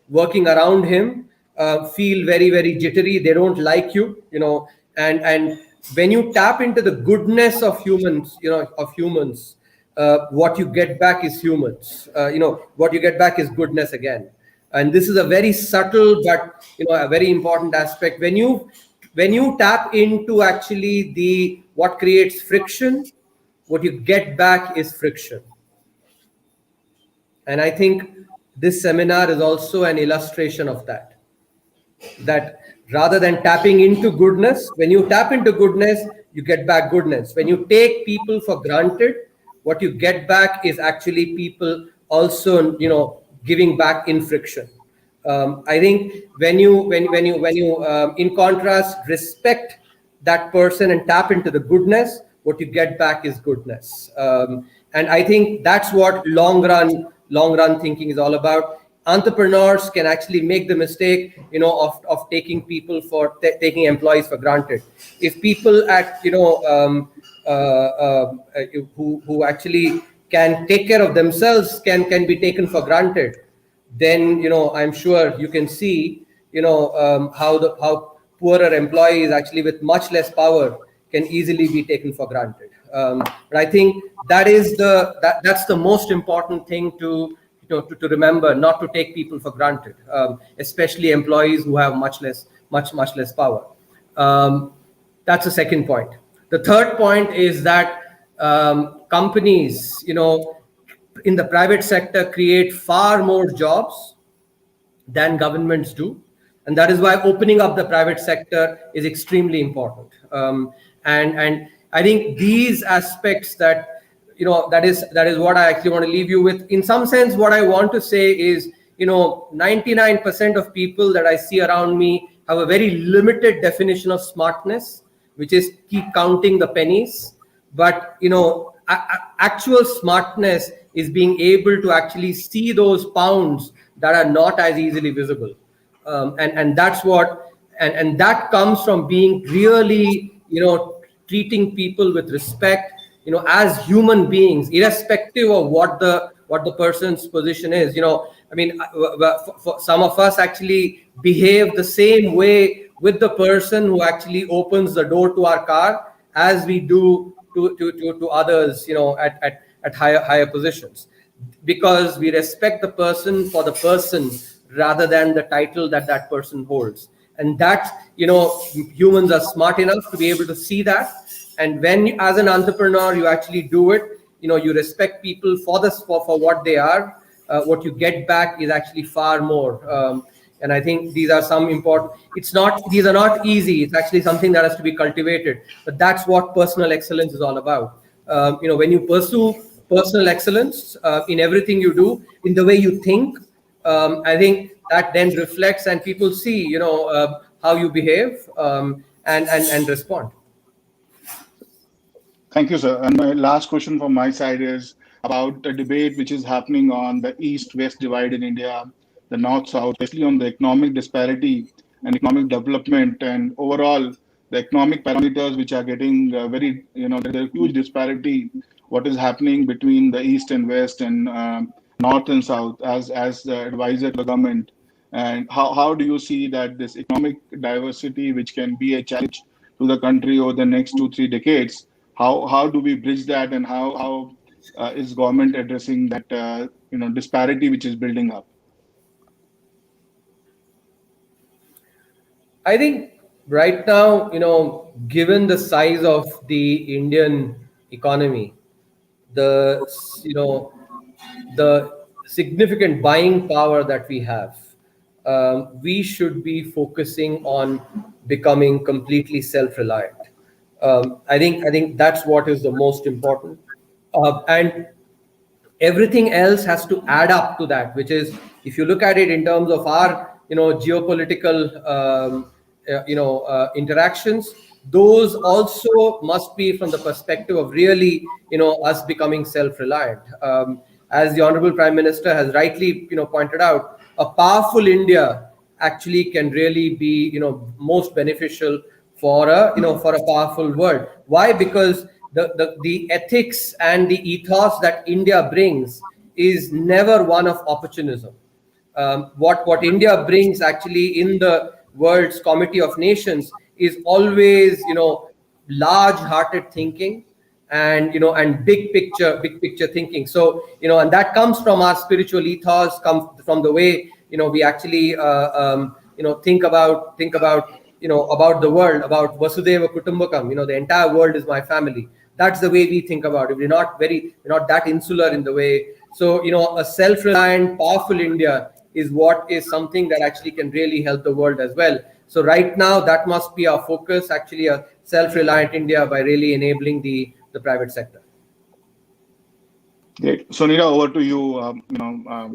working around him, feel very, very jittery. They don't like you, and when you tap into the goodness of humans, what you get back is humans. What you get back is goodness again. And this is a very subtle, but a very important aspect. When you tap into actually what creates friction, what you get back is friction. And I think this seminar is also an illustration of that. That rather than tapping into goodness, when you tap into goodness, you get back goodness. When you take people for granted, what you get back is actually people also, giving back in friction. I think when you, in contrast, respect that person and tap into the goodness, what you get back is goodness. And I think that's what long run thinking is all about. Entrepreneurs can actually make the mistake, of taking people taking employees for granted. If people who actually can take care of themselves can be taken for granted, then I'm sure you can see how poorer employees actually with much less power can easily be taken for granted. But I think that's the most important thing to remember, not to take people for granted, especially employees who have much less power. That's the second point. The third point is that companies, in the private sector create far more jobs than governments do. And that is why opening up the private sector is extremely important. And I think these aspects that is what I actually want to leave you with. In some sense, what I want to say is, 99% of people that I see around me have a very limited definition of smartness, which is keep counting the pennies. But, actual smartness is being able to actually see those pounds that are not as easily visible. And that's what, and that comes from being really, treating people with respect, as human beings, irrespective of what the person's position is. For some of us actually behave the same way with the person who actually opens the door to our car as we do to others, at higher positions, because we respect the person for the person rather than the title that person holds. And that, humans are smart enough to be able to see that. And when, as an entrepreneur, you actually do it, you respect people for what they are, what you get back is actually far more. And I think these are some important, these are not easy. It's actually something that has to be cultivated, but that's what personal excellence is all about. When you pursue personal excellence in everything you do, in the way you think, I think that then reflects and people see, how you behave and respond. Thank you, sir. And my last question from my side is about the debate which is happening on the East-West divide in India, the North-South, especially on the economic disparity and economic development, and overall the economic parameters which are getting there's a huge disparity. What is happening between the East and West and North and South as the advisor to the government? And how do you see that this economic diversity, which can be a challenge to the country over the next 2-3 decades, how do we bridge that, and how is government addressing that disparity which is building up? I think right now, given the size of the Indian economy, the significant buying power that we have, we should be focusing on becoming completely self-reliant. I think that's what is the most important, and everything else has to add up to that. Which is, if you look at it in terms of our geopolitical interactions, those also must be from the perspective of really us becoming self-reliant. As the Honorable Prime Minister has rightly pointed out, a powerful India actually can really be most beneficial for a powerful world. Why? Because the ethics and the ethos that India brings is never one of opportunism. What India brings actually in the world's Committee of Nations is always large-hearted thinking and big picture thinking. So and that comes from our spiritual ethos, comes from the way we actually think about the world, about Vasudeva Kutumbakam. The entire world is my family. That's the way we think about it. We're not that insular in the way So, a self-reliant, powerful India is what is something that actually can really help the world as well. So right now, that must be our focus, actually, a self-reliant India by really enabling the private sector. Great. Sunita, over to you.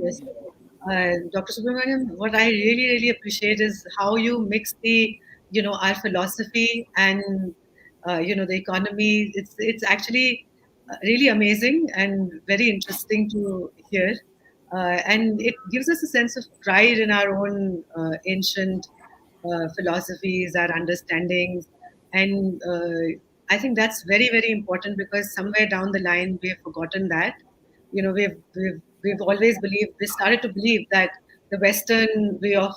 Yes. Dr. Subramaniam, what I really, really appreciate is how you mix our philosophy and, the economy. It's actually really amazing and very interesting to hear. And it gives us a sense of pride in our own ancient philosophies, our understandings. And I think that's very, very important because somewhere down the line, we have forgotten that. We've always believed, we started to believe that the Western way of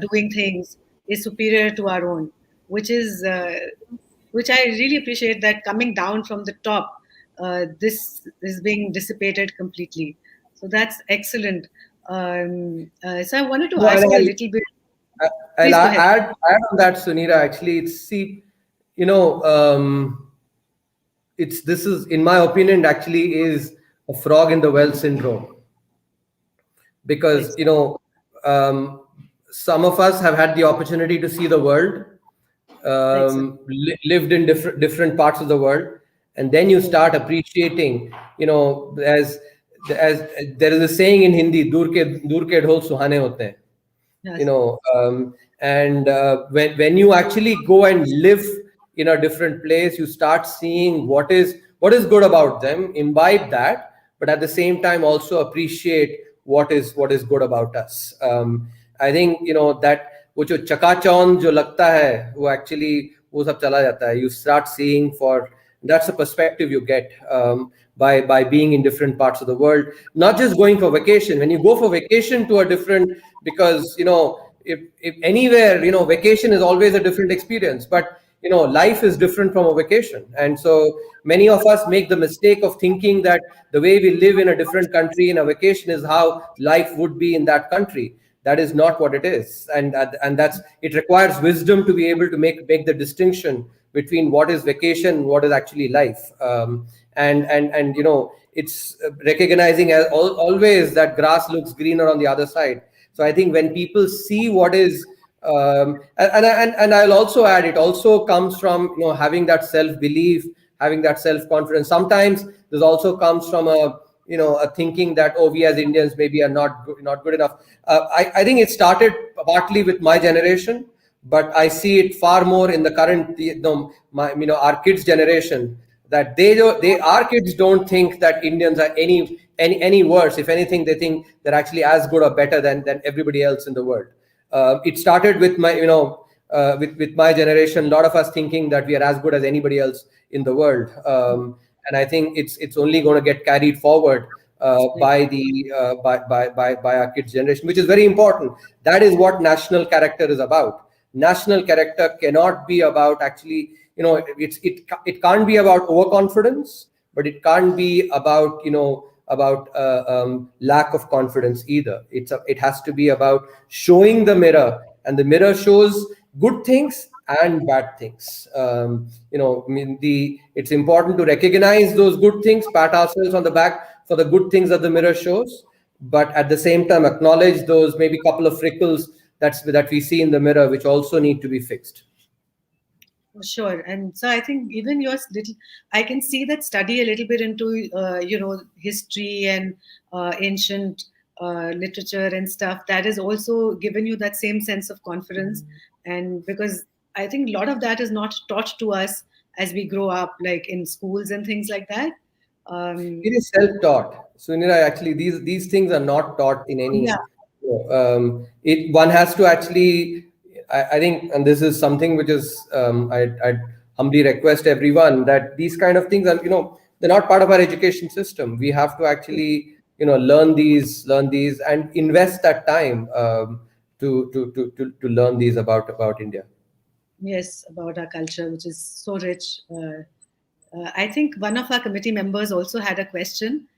doing things is superior to our own, which I really appreciate that coming down from the top, this is being dissipated completely. So that's excellent. So I wanted to No, ask you a little bit. I'll Please go ahead. add on that, Sunita. Actually, you know, this is, in my opinion, actually is a frog in the well syndrome, because Right. some of us have had the opportunity to see the world, Right, sir. lived in different parts of the world, and then you start appreciating, as there is a saying in Hindi, dur ke dhol suhane hote hain. Yes. And when you actually go and live in a different place, you start seeing what is good about them, imbibe that, but at the same time also appreciate what is good about us. I think that वो जो चकाचौंध जो लगता है वो actually वो सब चला जाता है. You start seeing, that's a perspective you get by being in different parts of the world, not just going for vacation. When you go for vacation to a different, because if anywhere, vacation is always a different experience, but life is different from a vacation. And so many of us make the mistake of thinking that the way we live in a different country in a vacation is how life would be in that country. That is not what it is. And it requires wisdom to be able to make the distinction between what is vacation and what is actually life. And it's recognizing, as always, that grass looks greener on the other side. So I think when people see what is, and I'll also add, it also comes from having that self-belief, having that self-confidence. Sometimes this also comes from a thinking that, oh, we as Indians maybe are not good enough. I think it started partly with my generation, but I see it far more in the current, our kids' generation, that our kids don't think that Indians are any worse. If anything, they think they're actually as good or better than everybody else in the world. It started with my with my generation, a lot of us thinking that we are as good as anybody else in the world. And I think it's only going to get carried forward by our kids' generation, which is very important. That is what national character is about. National character cannot be about actually, it can't be about overconfidence, but it can't be about lack of confidence either. It has to be about showing the mirror, and the mirror shows good things and bad things. It's important to recognize those good things, pat ourselves on the back for the good things that the mirror shows, but at the same time acknowledge those maybe couple of freckles that we see in the mirror, which also need to be fixed. Sure. And so I think even I can see that study a little bit into, history and ancient literature and stuff. That has also given you that same sense of confidence. And because I think a lot of that is not taught to us as we grow up, like in schools and things like that. It is self-taught. Sunira, actually, these things are not taught in any. Yeah. One has to actually, I think, and this is something which is, I'd humbly request everyone that these kind of things are, they're not part of our education system. We have to actually, learn these, and invest that time to learn these about India. Yes, about our culture, which is so rich. I think one of our committee members also had a question.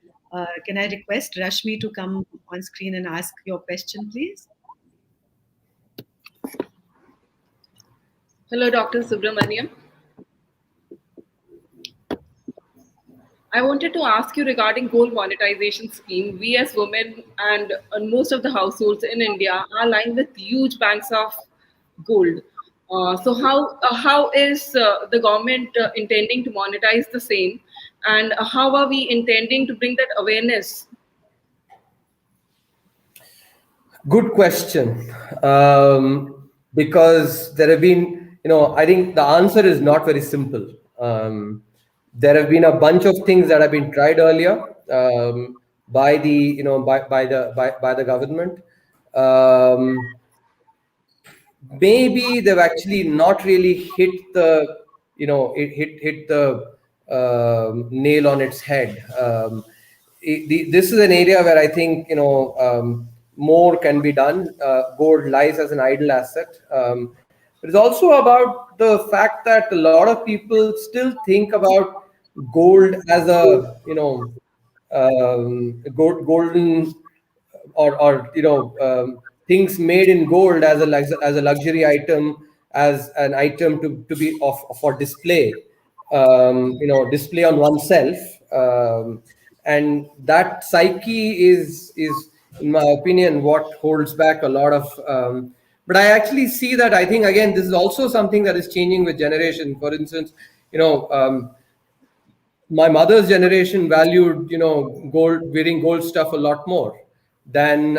Can I request Rashmi to come on screen and ask your question, please? Hello, Dr. Subramaniam. I wanted to ask you regarding gold monetization scheme. We as women and most of the households in India are lined with huge banks of gold. So how is the government intending to monetize the same, and how are we intending to bring that awareness? Good question. Because there have been, I think the answer is not very simple. There have been a bunch of things that have been tried earlier by the, by the government. Maybe they've actually not really hit the, hit the nail on its head. This is an area where I think more can be done. Gold lies as an idle asset. But it's also about the fact that a lot of people still think about gold as a golden or things made in gold as a luxury item, as an item to be of for display, display on oneself. And that psyche is in my opinion what holds back a lot of but I actually see that, I think, again, this is also something that is changing with generation. For instance, my mother's generation valued gold, wearing gold stuff a lot more than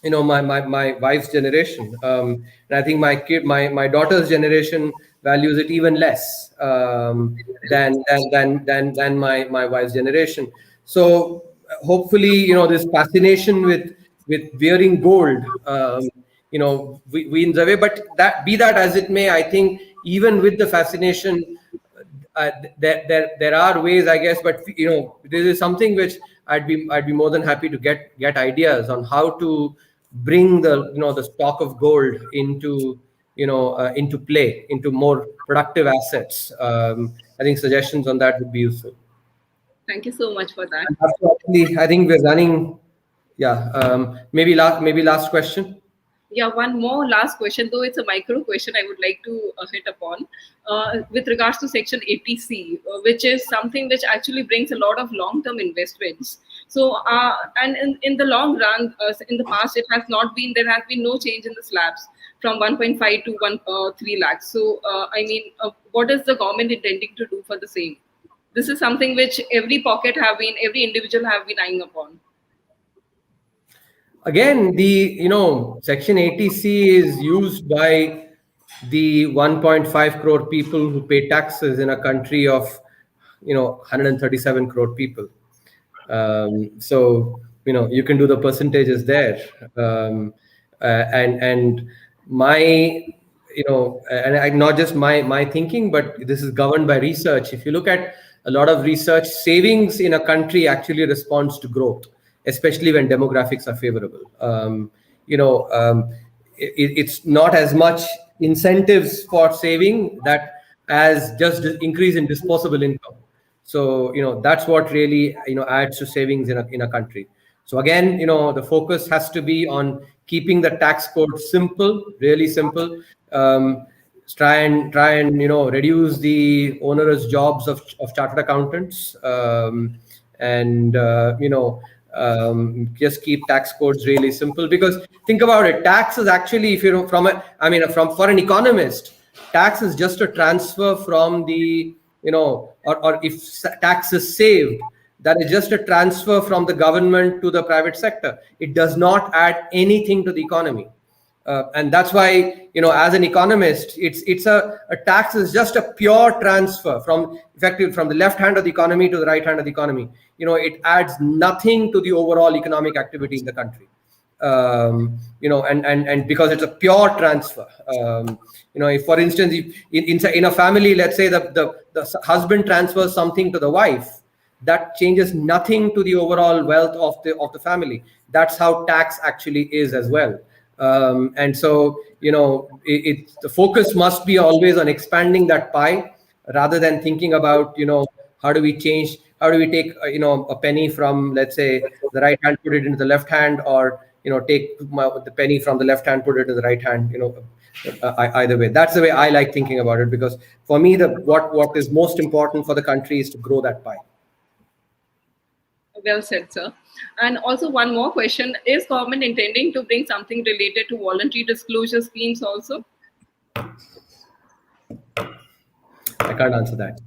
my wife's generation. And I think my daughter's generation values it even less than my wife's generation. So hopefully this fascination with wearing gold wins away. But that, be that as it may, I think even with the fascination, there are ways, I guess, but this is something which I'd be more than happy to get ideas on how to bring the stock of gold into into play, into more productive assets. I think suggestions on that would be useful. Thank you so much for that. Actually, I think we're running. Yeah, maybe last question. Yeah, one more last question, though it's a micro question I would like to hit upon with regards to Section 80C, which is something which actually brings a lot of long-term investments. So, and in the long run, in the past, there has been no change in the slabs from 1.5 to 3 lakhs. So, what is the government intending to do for the same? This is something which every individual have been eyeing upon. Again, the Section 80C is used by the 1.5 crore people who pay taxes in a country of 137 crore people. So you can do the percentages there, and my and not just my thinking, but this is governed by research. If you look at a lot of research, savings in a country actually responds to growth, especially when demographics are favorable. It's not as much incentives for saving that as just increase in disposable income. So that's what really adds to savings in a country. So again, the focus has to be on keeping the tax code simple, really simple. Try and reduce the onerous jobs of chartered accountants, and just keep tax codes really simple. Because think about it, tax is actually, if for an economist, tax is just a transfer from the or if tax is saved, that is just a transfer from the government to the private sector. It does not add anything to the economy. And that's why, as an economist, it's a tax is just a pure transfer from the left hand of the economy to the right hand of the economy. It adds nothing to the overall economic activity in the country. And because it's a pure transfer. If, for instance, in a family, let's say the husband transfers something to the wife, that changes nothing to the overall wealth of the family. That's how tax actually is as well. And so, the focus must be always on expanding that pie, rather than thinking about, how do we take, a penny from, let's say, the right hand, put it into the left hand, or, take the penny from the left hand, put it in the right hand, either way. That's the way I like thinking about it, because for me, what is most important for the country is to grow that pie. Well said, sir. And also one more question: is government intending to bring something related to voluntary disclosure schemes also? I can't answer that.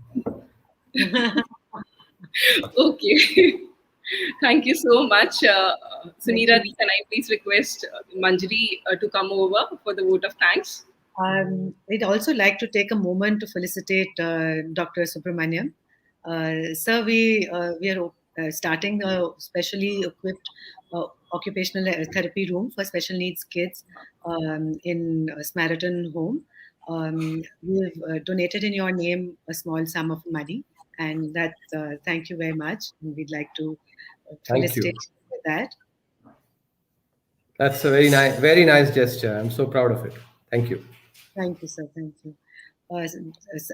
Okay. Thank you so much. Sunira, can I please request Manjari to come over for the vote of thanks? I'd also like to take a moment to felicitate Dr. Subramaniam. Sir, we are starting a specially equipped occupational therapy room for special needs kids in Samaritan Home. We've donated in your name a small sum of money, and that thank you very much. And we'd like to Thank you. felicitate you with that. That's a very nice gesture. I'm so proud of it. Thank you. Thank you, sir. Thank you.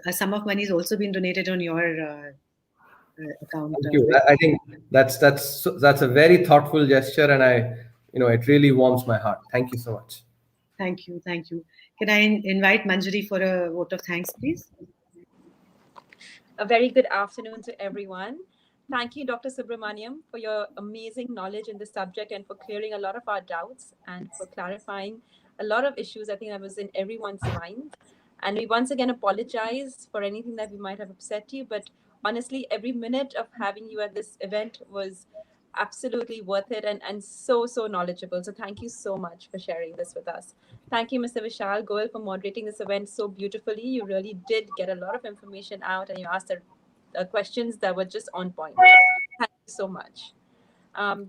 A sum of money has also been donated on your account. Thank you. I think that's a very thoughtful gesture, and it really warms my heart. Thank you so much. Thank you. Thank you. Can I invite Manjari for a vote of thanks, please? A very good afternoon to everyone. Thank you, Dr. Subramaniam, for your amazing knowledge in this subject and for clearing a lot of our doubts and for clarifying a lot of issues I think that was in everyone's mind. And we once again apologize for anything that we might have upset you, but honestly, every minute of having you at this event was absolutely worth it and so knowledgeable. So thank you so much for sharing this with us. Thank you, Mr. Vishal Goel, for moderating this event so beautifully. You really did get a lot of information out and you asked questions that were just on point. Thank you so much.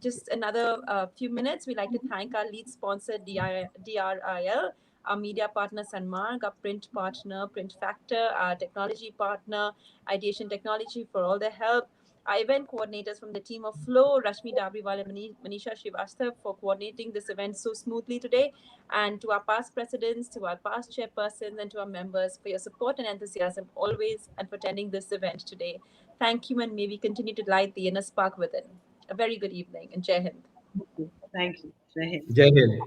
Just another few minutes, we'd like to thank our lead sponsor, DRIL, our media partner, Sanmark, our print partner, Print Factor, our technology partner, Ideation Technology, for all their help, our event coordinators from the team of Flow, Rashmi Dabriwal and Manisha Srivastav, for coordinating this event so smoothly today, and to our past presidents, to our past chairpersons, and to our members for your support and enthusiasm always and for attending this event today. Thank you, and may we continue to light the inner spark within. A very good evening, and Jai Hind. Thank you. Jai Hind. Jai Hind.